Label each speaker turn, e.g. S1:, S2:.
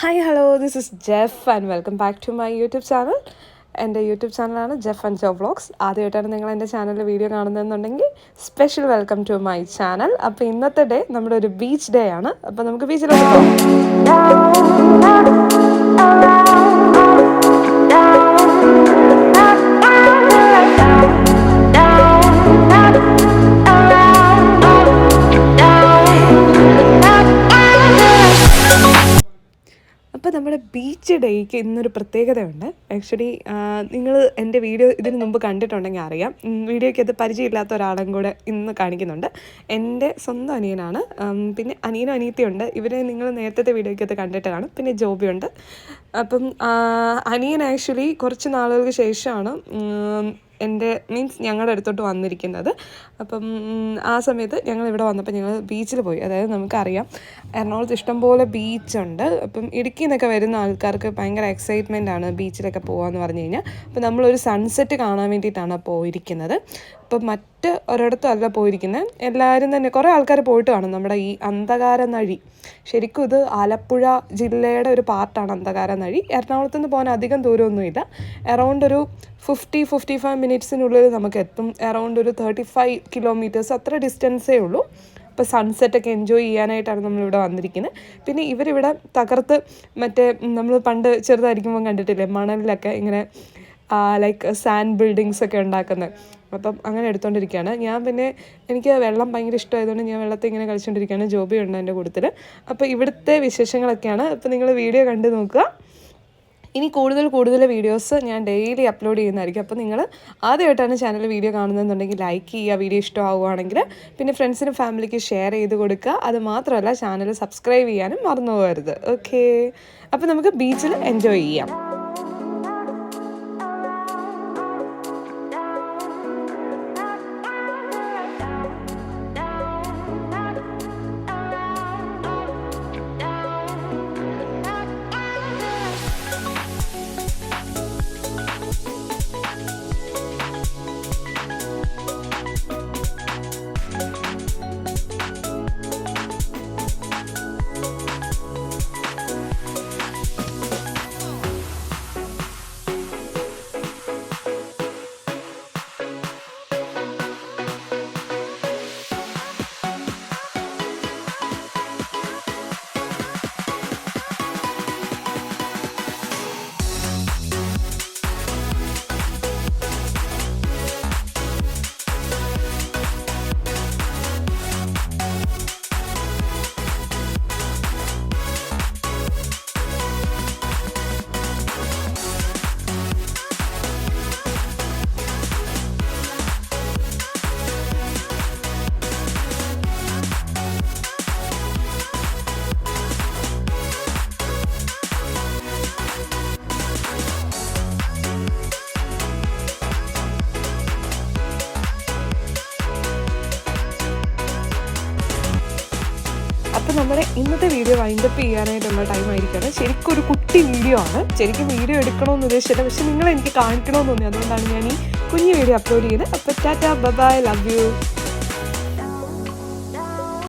S1: Hi, hello, this is Jeff and welcome back to my YouTube channel. എൻ്റെ YouTube ചാനലാണ് Jeff and Jo vlogs. ആദ്യമായിട്ടാണ് നിങ്ങൾ എൻ്റെ ചാനലിൽ വീഡിയോ കാണുന്നതെന്നുണ്ടെങ്കിൽ special welcome to my channel. അപ്പോൾ ഇന്നത്തെ ഡേ നമ്മുടെ ഒരു ബീച്ച് ഡേ ആണ്. അപ്പോൾ നമുക്ക് ബീച്ചിലോട്ട് പോകാം. അപ്പോൾ നമ്മുടെ ബീച്ച് ഡേക്ക് ഇന്നൊരു പ്രത്യേകതയുണ്ട്. ആക്ച്വലി നിങ്ങൾ എൻ്റെ വീഡിയോ ഇതിന് മുമ്പ് കണ്ടിട്ടുണ്ടെങ്കിൽ അറിയാം. വീഡിയോയ്ക്ക് അത് പരിചയമില്ലാത്ത ഒരാളും കൂടെ ഇന്ന് കാണിക്കുന്നുണ്ട്. എൻ്റെ സ്വന്തം അനിയനാണ്. പിന്നെ അനിയനും അനിയത്തിയുണ്ട്. ഇവരെ നിങ്ങൾ നേരത്തെ വീഡിയോയ്ക്ക് അത് കണ്ടിട്ട് കാണും. പിന്നെ ജോബിയുണ്ട്. അപ്പം അനിയൻ ആക്ച്വലി കുറച്ച് നാളുകൾക്ക് ശേഷമാണ് എൻ്റെ ഞങ്ങളുടെ അടുത്തോട്ട് വന്നിരിക്കുന്നത്. അപ്പം ആ സമയത്ത് ഞങ്ങളിവിടെ വന്നപ്പോൾ ഞങ്ങൾ ബീച്ചിൽ പോയി. അതായത് നമുക്കറിയാം എറണാകുളത്ത് ഇഷ്ടംപോലെ ബീച്ചുണ്ട്. അപ്പം ഇടുക്കിയിൽ നിന്നൊക്കെ വരുന്ന ആൾക്കാർക്ക് ഭയങ്കര എക്സൈറ്റ്മെൻ്റ് ആണ് ബീച്ചിലൊക്കെ പോകാമെന്ന് പറഞ്ഞു കഴിഞ്ഞാൽ. അപ്പം നമ്മളൊരു സൺസെറ്റ് കാണാൻ വേണ്ടിയിട്ടാണ് പോയിരിക്കുന്നത്. അപ്പം മറ്റ് ഒരിടത്തും അല്ല പോയിരിക്കുന്നത്. എല്ലാവരും തന്നെ കുറേ ആൾക്കാർ പോയിട്ട് കാണും. നമ്മുടെ ഈ അന്ധകാരനഴി, ശരിക്കും ഇത് ആലപ്പുഴ ജില്ലയുടെ ഒരു പാർട്ടാണ് അന്ധകാരനഴി. എറണാകുളത്ത് നിന്ന് പോകാൻ അധികം ദൂരമൊന്നുമില്ല. അറൗണ്ട് ഒരു 50-55 മിനിറ്റ്സിനുള്ളിൽ നമുക്ക് എത്തും. അറൗണ്ട് ഒരു 35 കിലോമീറ്റേഴ്സ് അത്ര ഡിസ്റ്റൻസേ ഉള്ളൂ. ഇപ്പോൾ സൺസെറ്റൊക്കെ എൻജോയ് ചെയ്യാനായിട്ടാണ് നമ്മളിവിടെ വന്നിരിക്കുന്നത്. പിന്നെ ഇവരിവിടെ തകർത്ത് മറ്റേ നമ്മൾ പണ്ട് ചെറുതായിരിക്കുമ്പോൾ കണ്ടിട്ടില്ലേ മണലിലൊക്കെ ഇങ്ങനെ ലൈക്ക് സാൻഡ് ബിൽഡിങ്സ് ഒക്കെ ഉണ്ടാക്കുന്നത്. അപ്പം അങ്ങനെ എടുത്തുകൊണ്ടിരിക്കുകയാണ്. ഞാൻ പിന്നെ എനിക്ക് വെള്ളം ഭയങ്കര ഇഷ്ടമായതുകൊണ്ട് ഞാൻ വെള്ളത്തിൽ ഇങ്ങനെ കളിച്ചുകൊണ്ടിരിക്കുകയാണ്. ജോബി ഉണ്ട് എൻ്റെ കൂട്ടത്തിൽ. അപ്പോൾ ഇവിടുത്തെ വിശേഷങ്ങളൊക്കെയാണ്. അപ്പോൾ നിങ്ങൾ വീഡിയോ കണ്ടു നോക്കുക. ഇനി കൂടുതൽ വീഡിയോസ് ഞാൻ ഡെയിലി അപ്ലോഡ് ചെയ്യുന്നതായിരിക്കും. അപ്പോൾ നിങ്ങൾ ആദ്യമായിട്ടാണ് ചാനൽ വീഡിയോ കാണുന്നതെന്നുണ്ടെങ്കിൽ ലൈക്ക് ചെയ്യുക, വീഡിയോ ഇഷ്ടമാവുകയാണെങ്കിൽ. പിന്നെ ഫ്രണ്ട്സിനും ഫാമിലിക്ക് ഷെയർ ചെയ്ത് കൊടുക്കുക. അത് മാത്രമല്ല ചാനൽ സബ്സ്ക്രൈബ് ചെയ്യാനും മറന്നു പോകരുത്. ഓക്കെ, അപ്പോൾ നമുക്ക് ബീച്ചിൽ എൻജോയ് ചെയ്യാം. അപ്പോൾ നമ്മുടെ ഇന്നത്തെ വീഡിയോ വൈൻഡപ്പ് ചെയ്യാനായിട്ടുള്ള ടൈം ആയിരിക്കുകയാണ്. ശരിക്കും ഒരു കുട്ടി വീഡിയോ ആണ്. ശരിക്കും വീഡിയോ എടുക്കണമെന്ന് ഉദ്ദേശിച്ചില്ല, പക്ഷെ നിങ്ങൾ എനിക്ക് കാണിക്കണമെന്ന് തോന്നി. അതുകൊണ്ടാണ് ഞാൻ ഈ കുഞ്ഞു വീഡിയോ അപ്ലോഡ് ചെയ്യുന്നത്. അപ്പോൾ Tata, bye bye, love you.